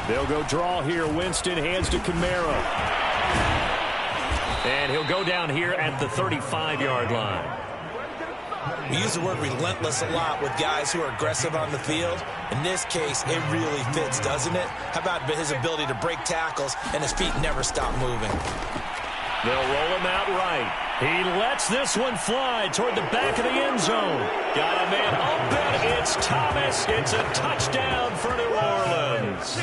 They'll go draw here. Winston hands to Kamara. And he'll go down here at the 35-yard line. We use the word relentless a lot with guys who are aggressive on the field. In this case, it really fits, doesn't it? How about his ability to break tackles and his feet never stop moving? They'll roll him out right. He lets this one fly toward the back of the end zone. Got a man open. It's Thomas. It's a touchdown for New Orleans.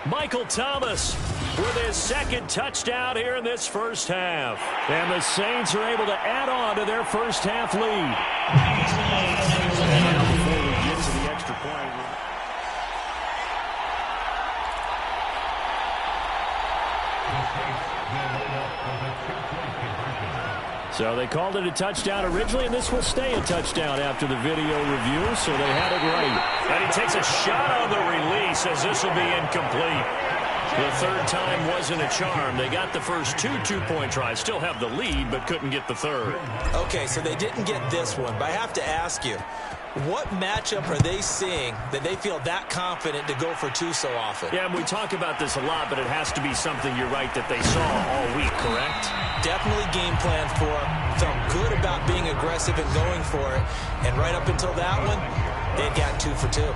Michael Thomas with his second touchdown here in this first half. And the Saints are able to add on to their first half lead. And now before we get to the extra point. So they called it a touchdown originally, and this will stay a touchdown after the video review, so they had it right. And he takes a shot on the release as this will be incomplete. The third time wasn't a charm. They got the first two-point tries, still have the lead, but couldn't get the third. Okay, so they didn't get this one, but I have to ask you, what matchup are they seeing that they feel that confident to go for two so often? Yeah, and we talk about this a lot, but it has to be something, you're right, that they saw all week, correct? Definitely game plan for it. Felt good about being aggressive and going for it. And right up until that one, they'd gotten 2 for 2.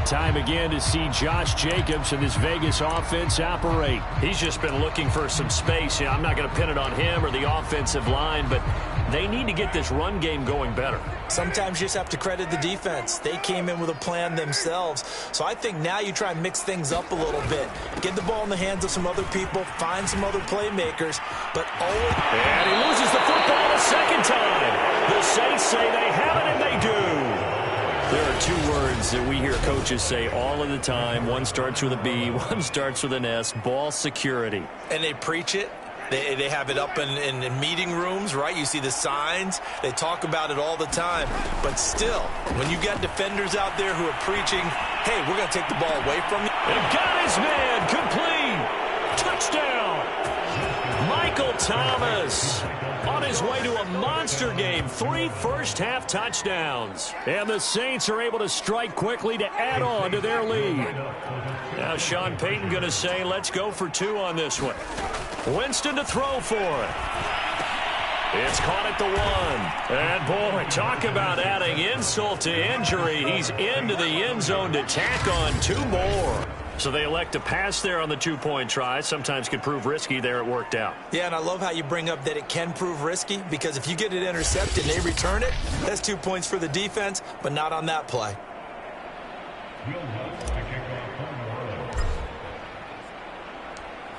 Time again to see Josh Jacobs and this Vegas offense operate. He's just been looking for some space. I'm not going to pin it on him or the offensive line, but they need to get this run game going better. Sometimes you just have to credit the defense. They came in with a plan themselves. So I think now you try and mix things up a little bit. Get the ball in the hands of some other people, find some other playmakers, but always... And he loses the football a second time. The Saints say they have it, and they do. There are 2 words that we hear coaches say all of the time. One starts with a B, one starts with an S, ball security. And they preach it. They have it up in meeting rooms, right? You see the signs. They talk about it all the time. But still, when you got defenders out there who are preaching, hey, we're going to take the ball away from you. And got his man complete. Touchdown. Michael Thomas on his way to a monster game. 3 first-half touchdowns. And the Saints are able to strike quickly to add on to their lead. Now Sean Payton going to say, let's go for 2 on this one. Winston to throw for it. It's caught at the 1. And, boy, talk about adding insult to injury. He's into the end zone to tack on 2 more. So they elect to pass there on the 2-point try. Sometimes can prove risky. There it worked out. Yeah, and I love how you bring up that it can prove risky, because if you get it intercepted and they return it, that's 2 points for the defense, but not on that play.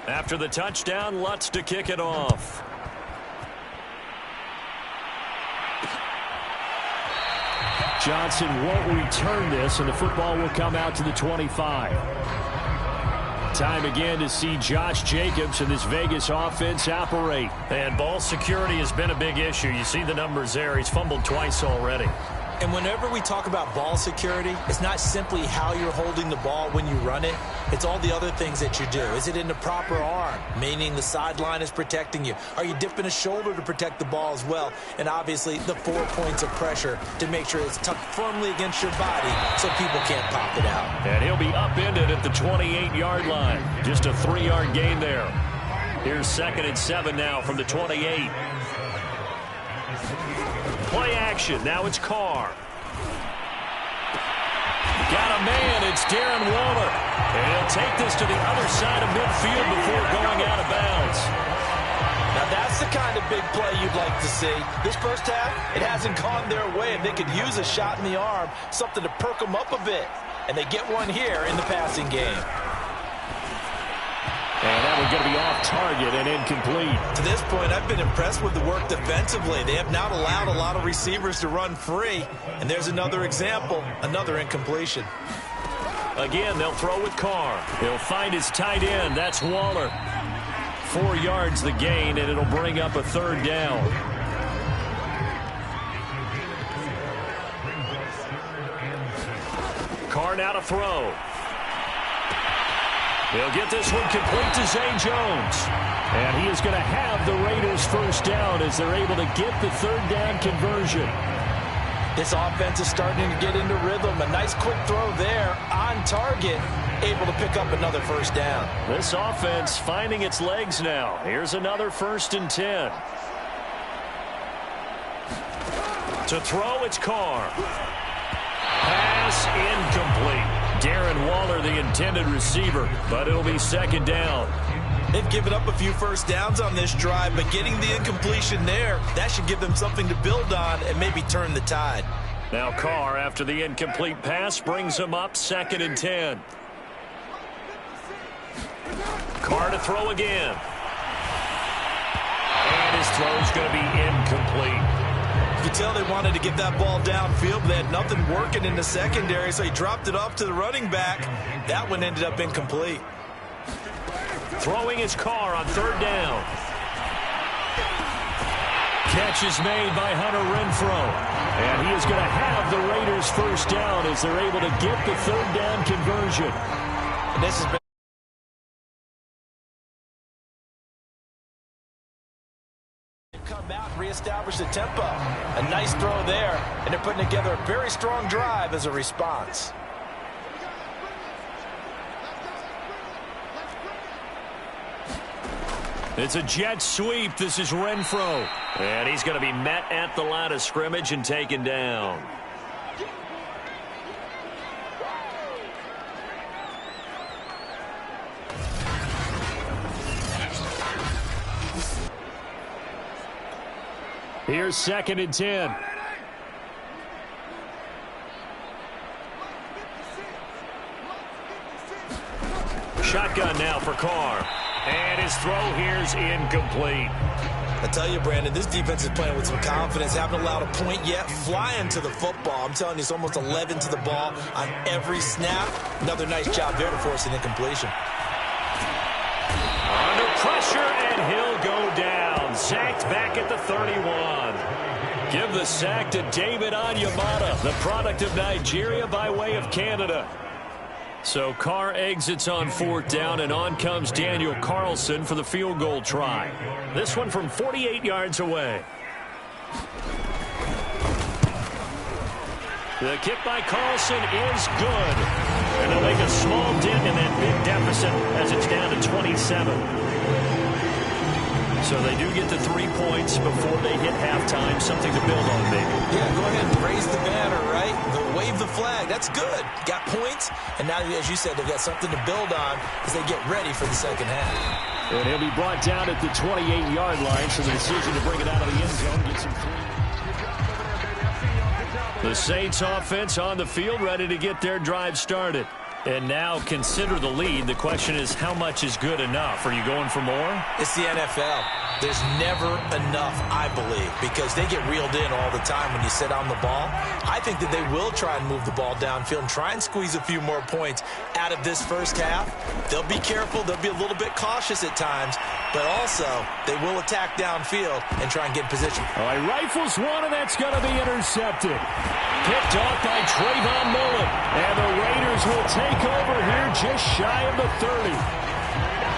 After the touchdown, Lutz to kick it off. Johnson won't return this, and the football will come out to the 25. Time again to see Josh Jacobs and this Vegas offense operate. And ball security has been a big issue. You see the numbers there. He's fumbled twice already. And whenever we talk about ball security, it's not simply how you're holding the ball when you run it. It's all the other things that you do. Is it in the proper arm, meaning the sideline is protecting you? Are you dipping a shoulder to protect the ball as well? And obviously the 4 points of pressure to make sure it's tucked firmly against your body so people can't pop it out. And he'll be upended at the 28-yard line. Just a 3-yard gain there. Here's 2nd and 7 now from the 28. Play action. Now it's Carr. Got a man. It's Darren Waller. And he'll take this to the other side of midfield before going out of bounds. Now that's the kind of big play you'd like to see. This first half, it hasn't gone their way, and they could use a shot in the arm, something to perk them up a bit. And they get one here in the passing game. And that one's going to be off target and incomplete. To this point, I've been impressed with the work defensively. They have not allowed a lot of receivers to run free. And there's another example, another incompletion. Again, they'll throw with Carr. He'll find his tight end. That's Waller. 4 yards the gain, and it'll bring up a 3rd down. Carr now to throw. He'll get this one complete to Zay Jones. And he is going to have the Raiders first down as they're able to get the 3rd down conversion. This offense is starting to get into rhythm. A nice quick throw there on target, able to pick up another first down. This offense finding its legs now. Here's another 1st and 10. To throw, it's Carr. Pass incomplete. Darren Waller, the intended receiver, but it'll be 2nd down. They've given up a few first downs on this drive, but getting the incompletion there, that should give them something to build on and maybe turn the tide. Now Carr, after the incomplete pass, brings him up 2nd and 10. Carr to throw again. And his throw's going to be incomplete. You can tell they wanted to get that ball downfield, but they had nothing working in the secondary, so he dropped it off to the running back. That one ended up incomplete. Throwing his Carr on 3rd down. Catch is made by Hunter Renfrow. And he is going to have the Raiders' first down as they're able to get the 3rd down conversion. And this has been come out and reestablish the tempo. A nice throw there, and they're putting together a very strong drive as a response. It's a jet sweep. This is Renfrow. And he's going to be met at the line of scrimmage and taken down. Here's 2nd and 10. Shotgun now for Carr. And his throw here's incomplete. I tell you, Brandon, this defense is playing with some confidence. Haven't allowed a point yet. Flying to the football. I'm telling you, it's almost 11 to the ball on every snap. Another nice job there to force an incompletion. Under pressure, and he'll go down. Sacked back at the 31. Give the sack to David Onyemata, the product of Nigeria by way of Canada. So Carr exits on 4th down, and on comes Daniel Carlson for the field goal try. This one from 48 yards away. The kick by Carlson is good. And they'll make a small dent in that big deficit as it's down to 27. So they do get to 3 points before they hit halftime. Something to build on, maybe. Yeah, go ahead and raise the banner, right? Wave the flag. That's good. Got points. And now, as you said, they've got something to build on as they get ready for the second half. And he'll be brought down at the 28-yard line. So the decision to bring it out of the end zone gets him free. The Saints offense on the field, ready to get their drive started. And now consider the lead. The question is, how much is good enough? Are you going for more? It's the NFL. There's never enough, I believe, because they get reeled in all the time when you sit on the ball. I think that they will try and move the ball downfield and try and squeeze a few more points out of this first half. They'll be careful. They'll be a little bit cautious at times, but also they will attack downfield and try and get position. All right, rifles one, and that's going to be intercepted. Picked off by Trayvon Mullen, and the Raiders will take over here just shy of the 30.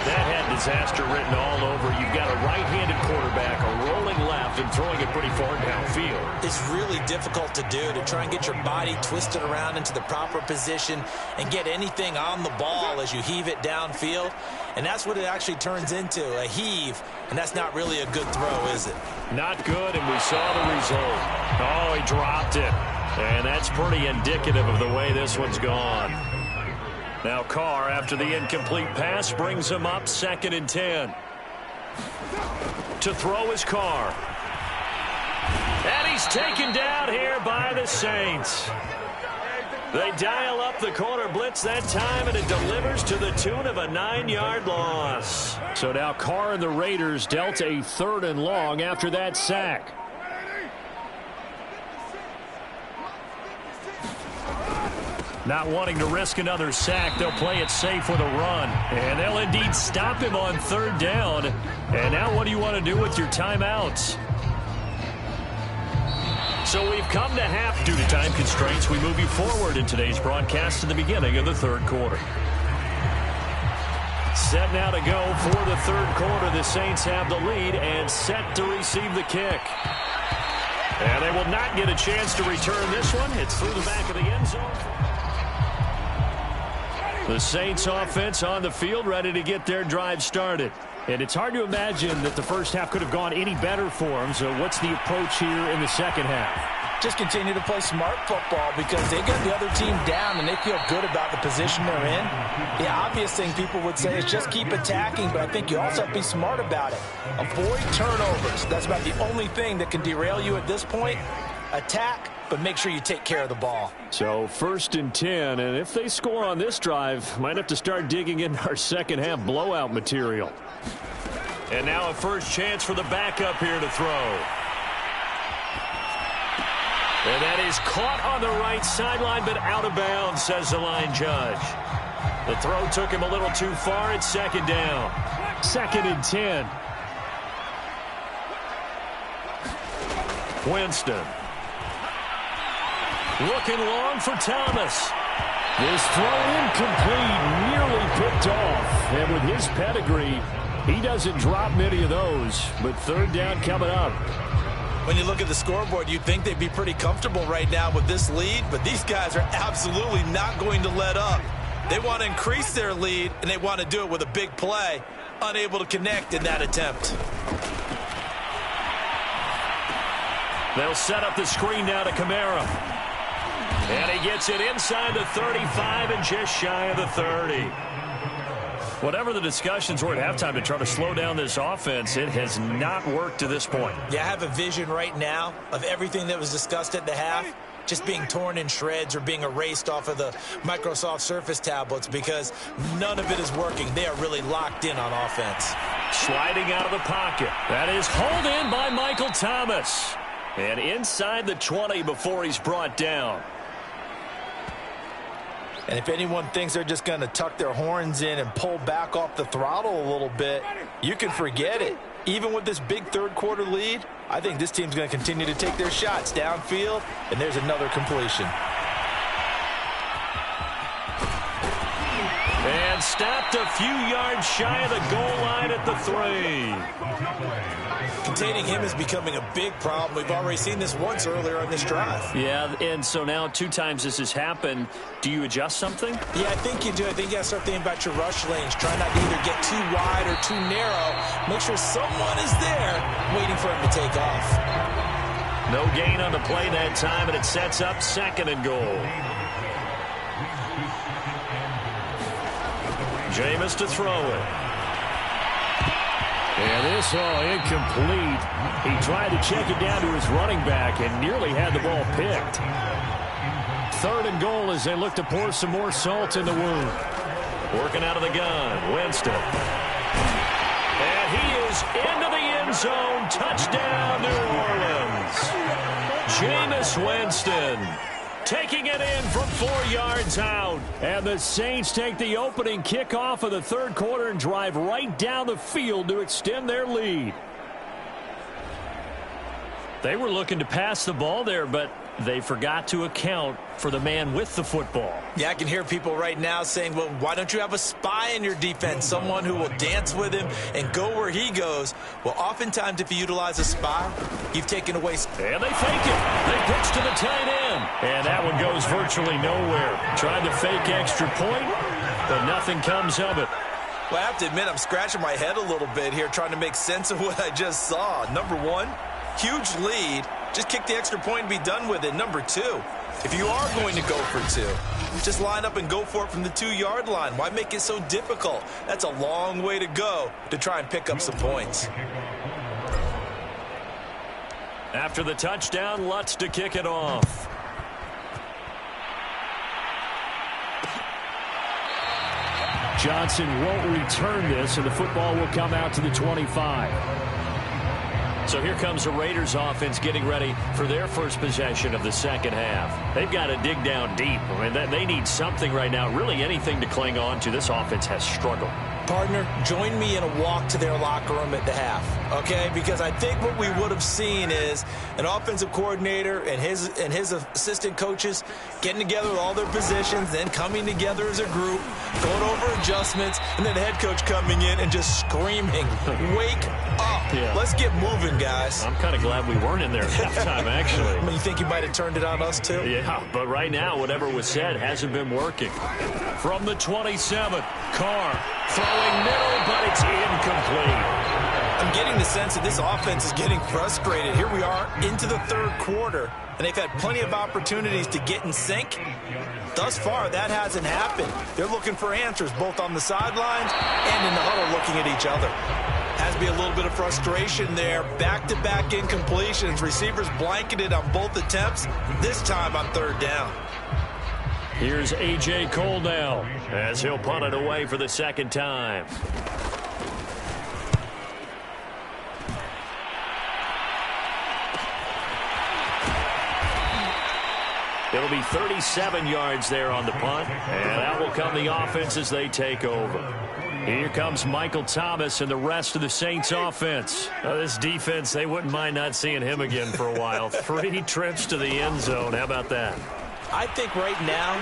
That had disaster written all over. You've got a right-handed quarterback, a rolling left, and throwing it pretty far downfield. It's really difficult to do, to try and get your body twisted around into the proper position and get anything on the ball as you heave it downfield. And that's what it actually turns into, a heave. And that's not really a good throw, is it? Not good, and we saw the result. Oh, he dropped it. And that's pretty indicative of the way this one's gone. Now Carr, after the incomplete pass, brings him up 2nd and 10. To throw is Carr. And he's taken down here by the Saints. They dial up the corner blitz that time, and it delivers to the tune of a 9-yard loss. So now Carr and the Raiders dealt a 3rd and long after that sack. Not wanting to risk another sack, they'll play it safe with a run. And they'll indeed stop him on 3rd down. And now what do you want to do with your timeouts? So we've come to half due to time constraints. We move you forward in today's broadcast to the beginning of the 3rd quarter. Set now to go for the 3rd quarter. The Saints have the lead and set to receive the kick. And they will not get a chance to return this one. It's through the back of the end zone. The Saints offense on the field, ready to get their drive started. And it's hard to imagine that the first half could have gone any better for them. So what's the approach here in the second half? Just continue to play smart football because they got the other team down and they feel good about the position they're in. The obvious thing people would say is just keep attacking, but I think you also have to be smart about it. Avoid turnovers. That's about the only thing that can derail you at this point. Attack, but make sure you take care of the ball. So 1st and 10, and if they score on this drive, might have to start digging in our second half blowout material. And now a first chance for the backup here to throw. And that is caught on the right sideline, but out of bounds, says the line judge. The throw took him a little too far. It's 2nd down. 2nd and 10. Winston. Looking long for Thomas. This throw incomplete, nearly picked off. And with his pedigree, he doesn't drop many of those. But 3rd down coming up. When you look at the scoreboard, you'd think they'd be pretty comfortable right now with this lead, but these guys are absolutely not going to let up. They want to increase their lead, and they want to do it with a big play. Unable to connect in that attempt. They'll set up the screen now to Kamara. And he gets it inside the 35 and just shy of the 30. Whatever the discussions were at halftime to try to slow down this offense, it has not worked to this point. Yeah, I have a vision right now of everything that was discussed at the half just being torn in shreds or being erased off of the Microsoft Surface tablets because none of it is working. They are really locked in on offense. Sliding out of the pocket. That is hauled in by Michael Thomas. And inside the 20 before he's brought down. And if anyone thinks they're just going to tuck their horns in and pull back off the throttle a little bit, you can forget it. Even with this big 3rd quarter lead, I think this team's going to continue to take their shots downfield, and there's another completion. And stopped a few yards shy of the goal line at the 3. Containing him is becoming a big problem. We've already seen this once earlier on this drive. Yeah, and so now 2 times this has happened. Do you adjust something? Yeah, I think you do. I think you got to start thinking about your rush lanes. Try not to either get too wide or too narrow. Make sure someone is there waiting for him to take off. No gain on the play that time, and it sets up 2nd and goal. Jameis to throw it. And this incomplete. He tried to check it down to his running back and nearly had the ball picked. 3rd and goal as they look to pour some more salt in the wound. Working out of the gun, Winston. And he is into the end zone. Touchdown, New Orleans. Jameis Winston taking it in from 4 yards out. And the Saints take the opening kickoff of the 3rd quarter and drive right down the field to extend their lead. They were looking to pass the ball there, but they forgot to account for the man with the football. Yeah, I can hear people right now saying, well, why don't you have a spy in your defense, someone who will dance with him and go where he goes? Well, oftentimes if you utilize a spy, you've taken away. And they fake it. They pitch to the tight end. And that one goes virtually nowhere. Tried to fake extra point, but nothing comes of it. Well, I have to admit, I'm scratching my head a little bit here trying to make sense of what I just saw. Number 1, huge lead. Just kick the extra point and be done with it. Number 2, if you are going to go for 2, just line up and go for it from the 2-yard line. Why make it so difficult? That's a long way to go to try and pick up some points. After the touchdown, Lutz to kick it off. Johnson won't return this, and the football will come out to the 25. So here comes the Raiders offense getting ready for their first possession of the second half. They've got to dig down deep. I mean, they need something right now, really anything to cling on to. This offense has struggled. Partner, join me in a walk to their locker room at the half, okay? Because I think what we would have seen is an offensive coordinator and his assistant coaches getting together with all their positions, then coming together as a group, going over adjustments, and then the head coach coming in and just screaming, wake Yeah. Let's get moving, guys. I'm kind of glad we weren't in there at halftime, actually. I mean, you think you might have turned it on us, too? Yeah, but right now, whatever was said hasn't been working. From the 27, Carr throwing middle, but it's incomplete. I'm getting the sense that this offense is getting frustrated. Here we are into the third quarter, and they've had plenty of opportunities to get in sync. Thus far, that hasn't happened. They're looking for answers both on the sidelines and in the huddle looking at each other. Has to be a little bit of frustration there. Back-to-back incompletions. Receivers blanketed on both attempts, this time on third down. Here's A.J. Cole now as he'll punt it away for the second time. It'll be 37 yards there on the punt, and that will come the offense as they take over. Here comes Michael Thomas and the rest of the Saints offense. This defense, they wouldn't mind not seeing him again for a while. 3 trips to the end zone. How about that? I think right now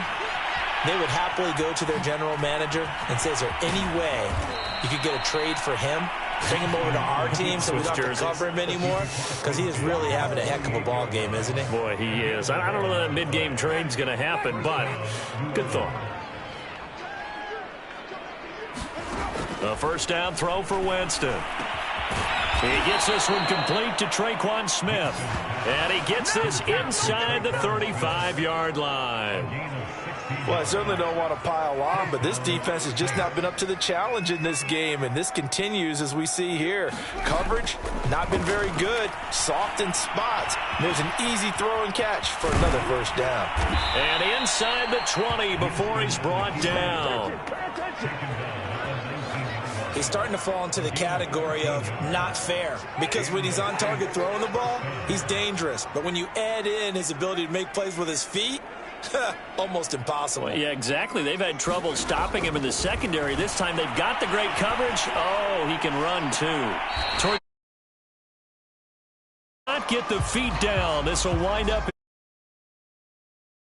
they would happily go to their general manager and say, is there any way you could get a trade for him? Bring him over to our team so we don't have to cover him anymore? Because he is really having a heck of a ball game, isn't he? Boy, he is. I don't know that mid-game trade's going to happen, but good thought. A first down throw for Winston. He gets this one complete to Traquan Smith. And he gets this inside the 35-yard line. Well, I certainly don't want to pile on, but this defense has just not been up to the challenge in this game, and this continues as we see here. Coverage, not been very good. Soft in spots. There's an easy throw and catch for another first down. And inside the 20 before he's brought down. He's starting to fall into the category of not fair, because when he's on target throwing the ball, he's dangerous. But when you add in his ability to make plays with his feet, almost impossible. Well, yeah, exactly. They've had trouble stopping him in the secondary. This time they've got the great coverage. Oh, he can run too. Not get the feet down. This will wind up